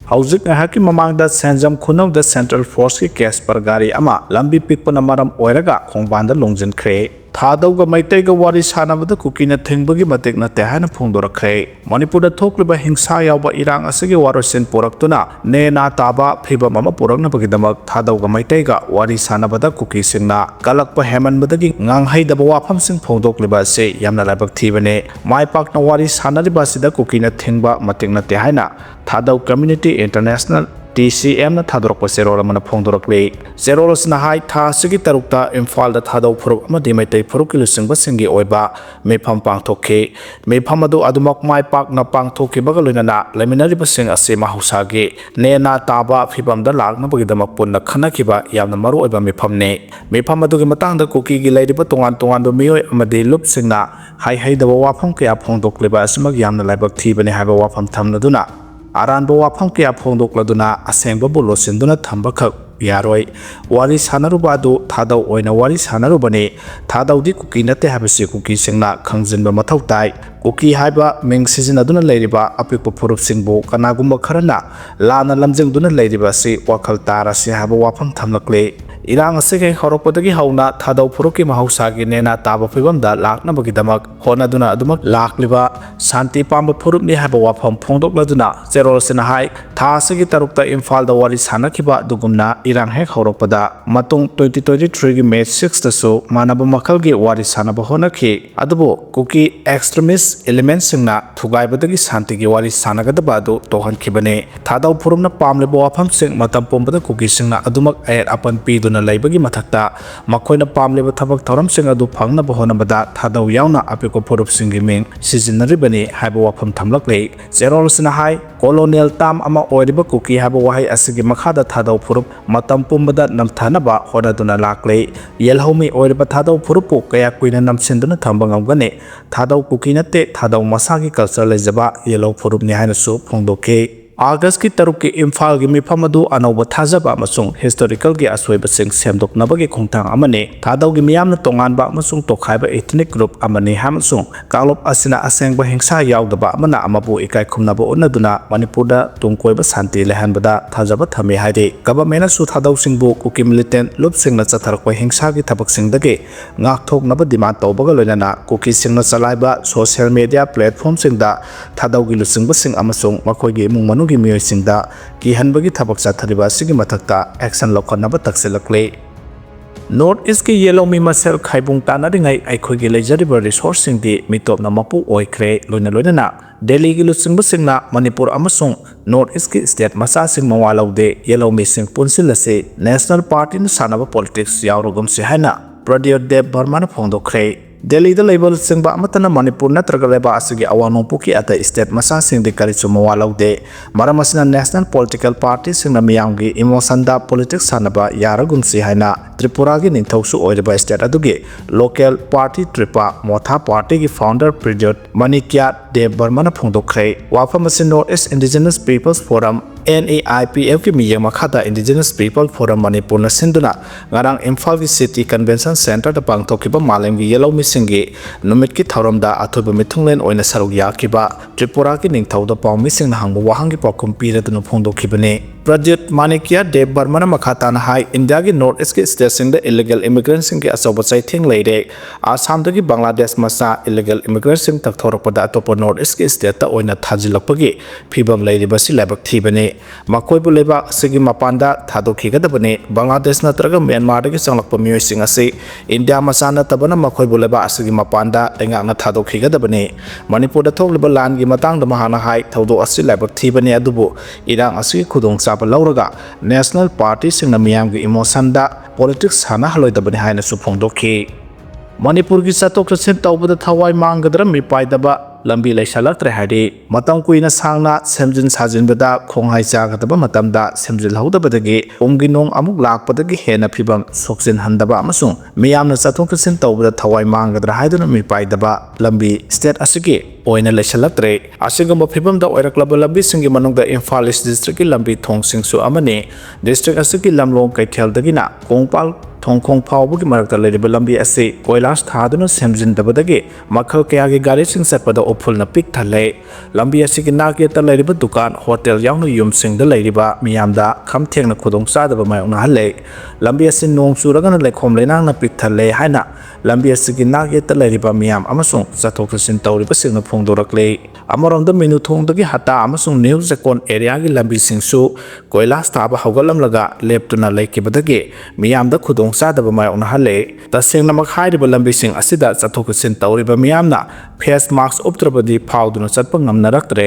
Hauzik ngahaki mamangda Senjam Khunawda Central Force ki Casper gari ama lambi pikpana maram oiraga khongbanda longjinkhre. Thadou ga maitai ga wari sanabada Kuki na thingbagi matik na tehana phongdorakhe. Manipur da thokliba hingsa yawba irang asigi warosin poraktuna ne na taba phiba mama porakna bagidamak Thadou ga maitai ga wari sanabada Kuki singna kalakpa heman badagi nganghai daba wafam sing phongdokliba se yamna laibak thibane mai pak na wari sanariba sida Kuki na thingba matik na tehana Thadou Community International TCM na Thadorok Serol mana phongdorakle Serolos na hai tha sigi tarukta Imphal da Thadou phuruk amadi maitai phuruk kilusing basingi oiba mepham pangthokhe mepham adu adumak mai pak na pangthokhe bagaloina na leminari basing ase mahusage ne na taba phibam da lagna bagidamak punna khanakiba yamna maru oiba mepham adu gi matang da Kuki gi laidiba tongan do mioi amadi lup singna hai da wafam kya phongdokleba asmag yamna laibak thibane haba wafam thamnaduna Aranba wafam kya phongdokladuna asengba bolosinduna thamba khak yaroi wari sanaruba adu Thadou oina wari sanarubani Thadou di Kuki nate habasi Kuki singna khangjinba mathau tai Kuki haiba ming sizinaduna leiriba apikpa phurup singbu kanagumba kharana lana lamjingduna leiriba si wakhal tara si haba wafam thamlakle Irang asige horokpodagi hauna Thadou phuruki mahausagi nena taba phibamda lakna bagidamak honaduna adumak lakliba santi pamba phurupni haba wafam phongdokladuna Zerol sina hai tha asigi tarukta Imphal da wari sanakiba dugumna Irang hek horokpada matung 2023 gi May 6 dasu manaba makhalgi wari sanaba honakhi adubo Kuki extremist elements singna thugaibadagi santi gi wari sanagadaba adu tohankhibane Thadou phurumna pamleba wafam sing matam pombada Kuki singna adumak ayat apan piduna laibagi mathakta makoina pamleba thabak thoram sing adu phangnaba honabada Thadou yauna apiko phurup singi ming sizinaribani haiba wafam thamlakle Zerol sina hai colonial tam ama oiriba Kuki haiba wahai asigi makhada Thadou phurup matam pumbada namthanaba honaduna lakle yelhomi oiriba Thadou phurupu kaya kuina namsinduna thamba ngamgane Thadou Kuki nate Thadou masagi culture lejaba yellow phurup ni haina su phongdoke August ki taruk ki Imphal gi mifam adu anauba thajaba amasung historical gi asoi basing semdoknaba gi khongthang amane Thadou gi miyamna tonganba amasung tokhaiba ethnic group amane hamasung kalop asina asengba hingsa yaudaba amana amabu ikai khumnaba onaduna Manipur da tungkoiba santi lehanbada thajaba thame haide government su Thadou singbu Kuki militant lup singna chatharakwa hingsa gi thabak singdage ngak thoknaba demand tawbaga loinana Kuki singna chalaiba social media platform singda Thadou gi lusingba sing amasung makoi gi mungmanu gi miyoi singda ki hanbagi thabak chathariba sigi mathakta action lokhanaba takselakle North East ki yellow mi masel khaibung tanaringai aikhogi leijariba resource singdi mitopna mapu oikhre loina Delhi gi lusingba singna Manipur amasung North East ki state masa sing Mawa Loudre yellow mi sing punsilase national party na sanaba politics yaurogam se haina Pradyot Dev Barman phongdokhre Delhi da label singba amatana Manipur natraga leba asigi awanongpuki ata state masa singdi karichu Mawa Loudre maramasina national political party singna miyamgi imosanda politics sanaba yaragumsi haina Tripura gi ningthausu oiriba state adugi local party Tripa Motha party gi founder Pradyot Dev Barman phongdokhre wafamasi North East Indigenous Peoples Forum NAIPF ki miyang makhata Indigenous People Forum Manipur na sinduna ngarang Imphal gi City Convention Center da pangthokiba malem gi yellow misingi numit ki thoramda athoba mithunglen oina saruk yakiba Tripura ki ningthauda pawmi sing na hangbu wahangi pakum piradunu phongdokhibane Pradyot Dev Barman makhata na hai India gi North East ki state sing da illegal immigrants sing ki asoba chaitheng leire Assam da gi Bangladesh masa illegal immigrants sing takthorakpada atopa North East ki state ta oina thajilakpagi phibam leiriba si laibak thibane Makoibu leba sigi mapanda thadokhigadabane Bangladesh natraga Myanmar dagi changlakpa miyoi sing ase India masana tabana makoibu leba sigi mapanda engakna thadokhigadabane Manipur da thokliba lan gi matang da mahana hai thaudo asi laibak thibane adubu irang asi khudong chapa lauraga national party singna miyam gi emotion da politics hana haloidabane haina su phongdokhi Manipur gi chatok chasin tawbada thawai mangadra mi paidaba lambi laisalaktre hadi matam kuina sangna semjin sajinbada khonghai chagadaba matamda semjil haudabadagi umginong amuk lakpadagi hena phibam sokjin handaba amasung miyamna chathok chasin tawbada thawai mangadra haiduna mi paidaba lambi state asigi oina lesalatre asigamba phibam da oiraklaba lambi singi manungda Imphal East district ki lambi thong singsu amani district asiki lamlong kaithel dagina kongpal thongkhong phawbugi marakta leriba lambi ase koilas thaduna semjindabadagi makhal kayagi gari sing satpada opulna pik thale lambi asiki naketa leriba dukan hotel yaungna yumsingda leriba miyamda khamthengna khudong sadaba mayongna halle lambi ase nong suragana lekhom leinangna pik thale haina lambi asiki naketa leriba miyam amasung chathok chasin tawriba singna phongdorakle amaronda minu thongdagi hata amasung new zakon area gi lambi singsu koilas thaba hawgalamlaga leptuna lekibadagi miyamda khudong sadaba mayongna halle tasengna makhaiba lambi sing asida chathok chasin tawriba miyamna face mask uptrabadi phawduna chatpa ngamnaraktre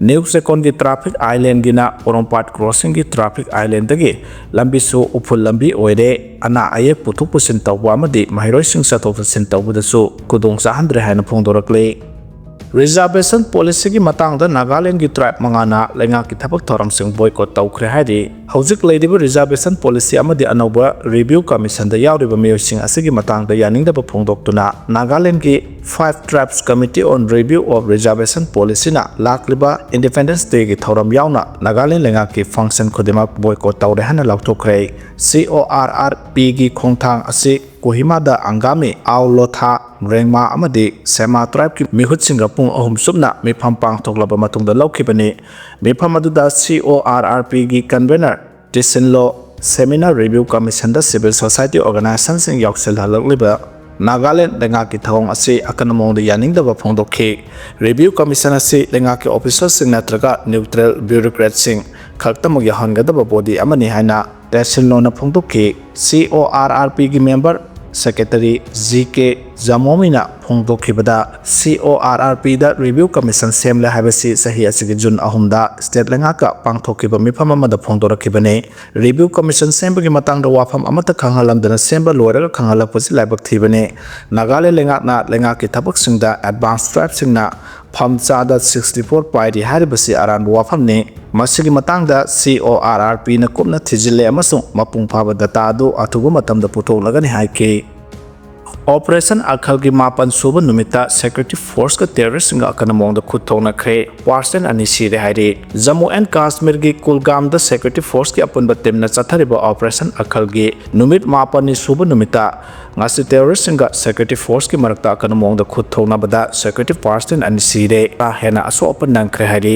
new zakon gi traffic island gina orompat crossing gi traffic island dagi lambi su upul lambi oire ana aye puthuk pusin tawba amadi mahiroi sing chathok chasin tawbudasu kudong sahandre haina phongdorakle Reservation policy ki matang da Nagaland ki tribe mangana lenga ki thabak thoram sing boycott toukhre haidi hauzik leidiba reservation policy amadi anauba review commission da yawriba miyoi sing asigi matang da yaning da phongdoktuna Nagaland ki 5 tribes committee on review of reservation policy na lakliba independence day ki thoram yawna Nagaland lenga ki function khudima boycott tawre hana lauthokre CORRP ki khongthang asi Kohima da angami aulotha rengma amadi sema tribe ki mihut singa pung ahum subna mifam pang thoklaba matungda laukhibani mifam aduda CORRP gi convener Tisinlo seminar review commission da civil society organization sing yoksel halakliba Nagaland lenga ki thong ase akanamong da yaning da phongdokhe review commission ase lenga ki officers sing natraga neutral bureaucrats sing khaktamog yahan ga da body amani haina Tisinlo na phongdokhe CORRP gi member Secretary GK Jamomina phongdokhibada CORRP da review commission semle habasi sahi asigi June ahumda state lenga ka pangthokiba mifam amada phongdorakhibane review commission sembagi matang da wafam amata khangalamdana semba loiraga khangalapasi laibak thibane Nagaland lenga ki thabak singda advanced tribe singna famchada 64 paidi haribasi aran wafamne masigi matangda CORRP na kupna thijile amasung mapung phaba data adu athuba matamda putholaga ni haike Operation Akhal ki mapan suba numita security force ka terrorist nga akanamong da khutthona khre parcel ani sire haire Jammu and Kashmir ki Kulgam da security force ki apun batem na chathariba Operation Akhal ki numit mapan ni suba numita ngasi terrorist nga security force ki marakta akanamong da khutthona bada security parcel ani sire a hena aso open nang khre haire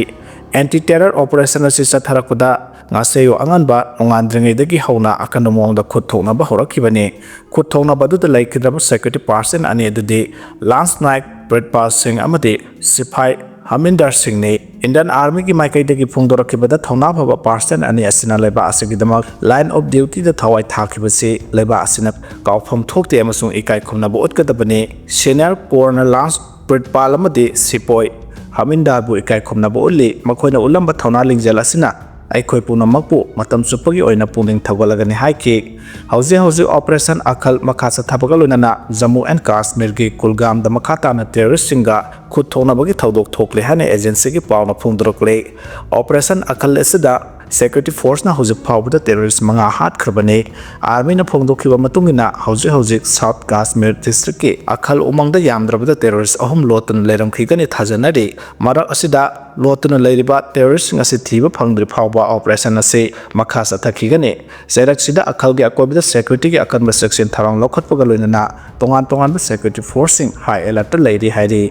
anti terror operation asi chatharakda ngaseyo anganba nongandringedagi hauna akanamong da khutthona ba horakibani khutthona badu da laikidaba security person ani adudi Lance Naik Bradpal Singh amadi Sipai Haminder Singh ne Indian Army ki maikaidagi phongdorakibada thona phaba person ani asina leba asigidama line of duty da thawai thakibase leba asina kawpham thokte amasung ikai khumna bo utkadabani senior colonel Lance Bradpal amadi Sipoi Haminder bu ikai khumna bo ulli makhoina ulamba thona lingjal asina Aikoi punamakpu matam supagi oina puning thagolagani haiki hauzi operation Akhal makhasa thabagalunana Jammu and Kashmir gi Kulgam da makhata na terrorist singa khutthona bagi thaudok thokle hane agency gi pawna phungdrokle operation Akhal esida security force na hauzi phawda terrorist manga hat khrbane army na phongdokhiba matungina hauzi South Kashmir district ki Akhal umangda yamdrabada terrorist ahum lotun leram khigani thajanari mara asida lotun leiriba terrorist ngasi thiba phangdri phawba operation ase makhasa thakigani serak sida Akhal gi akobida security gi akanba section tharang lokhatpaga loinana tongan security forcing high alert leiri hairi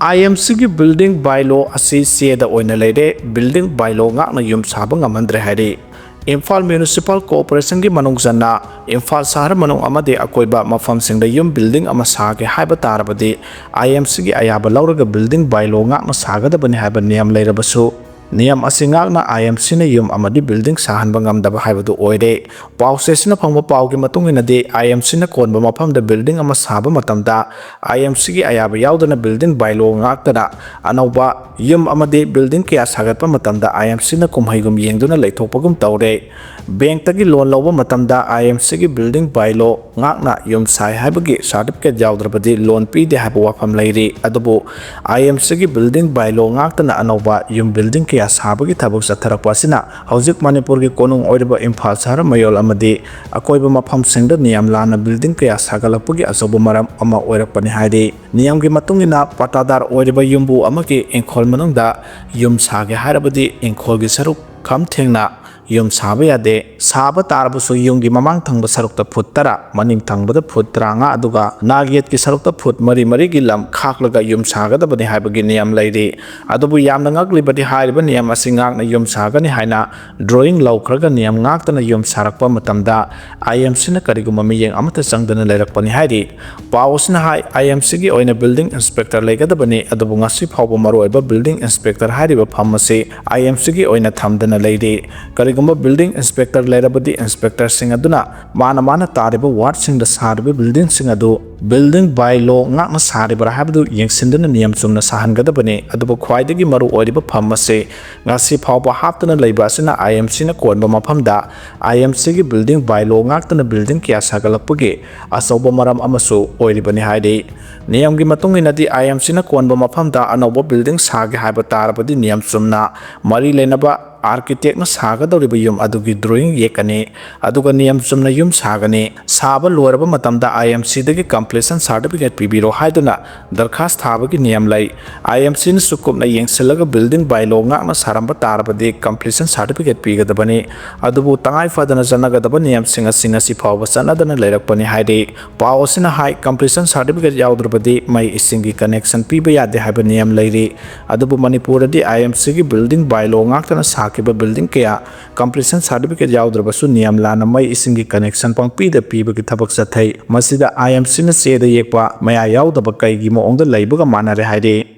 IMC ki building bylaw asi da oina leire building bylaw ngakna yum saba ngamandre hairi Imphal Municipal Corporation ki manungjanna Imphal Sahar manung amade akoiba mafam singda yum building ama sage haiba tarabadi IMC ki ayaba lauraga building bylaw ngakna sagadabani haiba niyam leirabasu Niyam asingakna IMC na yum amadi building sahanba ngamdaba haibadu oire pausesina phangba paugi matunginadi IMC na konba mafamda building ama saba matamda IMC gi ayaba yaudana building bylaw ngaktada anauba yum amadi building kya sagatpa matamda IMC na kumhaigum yengduna leithokpagum tawre bank tagi loan lawba matamda IMC gi building bylaw ngakna yum sai haibagi certificate yaudrabadi loan pide haiba wafam leiri adubu IMC gi building bylaw ngaktana anauba yum building kya kya sabagi thabak satharakpa asina hojik Manipur gi konung oiriba Imphal Sahar mayol amadi akoiba mafamsingda niyam lana building kya sagalapagi asoba maram ama oirakpani haidi niyam gi matungina patadar oiriba yumbu amaki engkhol manungda yum sage harabadi engkhol gi saruk kham thengna yum saba yade saba tarbusu yumgi mamang thangba sarukta phut tara maning thangbada phut tranga aduga nagiet ki sarukta phut mari mari gi lam khaklaga yum sagada bani haibagi niyam lairi adubu yamna ngakli badi haiba niyam asingak na yum sagani haina drawing laukhraga niyam ngaktana yum sarakpa matamda IMC na kariguma miyeng amata changdana leirakpani hairi pawsna hai IMC gi oina building inspector legada bani adubu ngasi phawba maroiba building inspector hariba phamase IMC gi oina thamdana leiri karigumba building inspector leirabadi inspector singaduna mana tariba ward singda sarbe building singadu building by law ngakna saribara habdu yengsindana niyam chumna sahangadabani adubu khwaidagi maru oiriba phamase ngasi phawba haptana leiba asina IMC na konba maphamda IMC gi building by law ngaktana building kya sagalapagi asoba maram amasu oiribani haide niyam gi matunginadi IMC na konba maphamda anoba building sage haiba tarabadi niyam chumna mari lenaba architect na sagadoriba yum adugi drawing yekani aduga niyam chumna yum sagani saba loraba matamda IMC dagi completion certificate pibiro haiduna darkhas thabagi niyam lai IMC na sukupna yengsilaga building by law ngakna saramba tarabadi completion certificate pigadabani adubu tangai fadana janagadaba niyam singa sifawba sanadana leirakpani haide pawsina hai completion certificate yaudrabadi mai isingi connection piba yade haiba niyam lairi adubu Manipur adi IMC gi building by law ngakna building kaya completion certificate yaudраbasu niyam lana mai isingi connection pangpida pibagi thabak sathai masida IMC na seda yekpa maya yaudaba kaigi moongda leibaga manare haide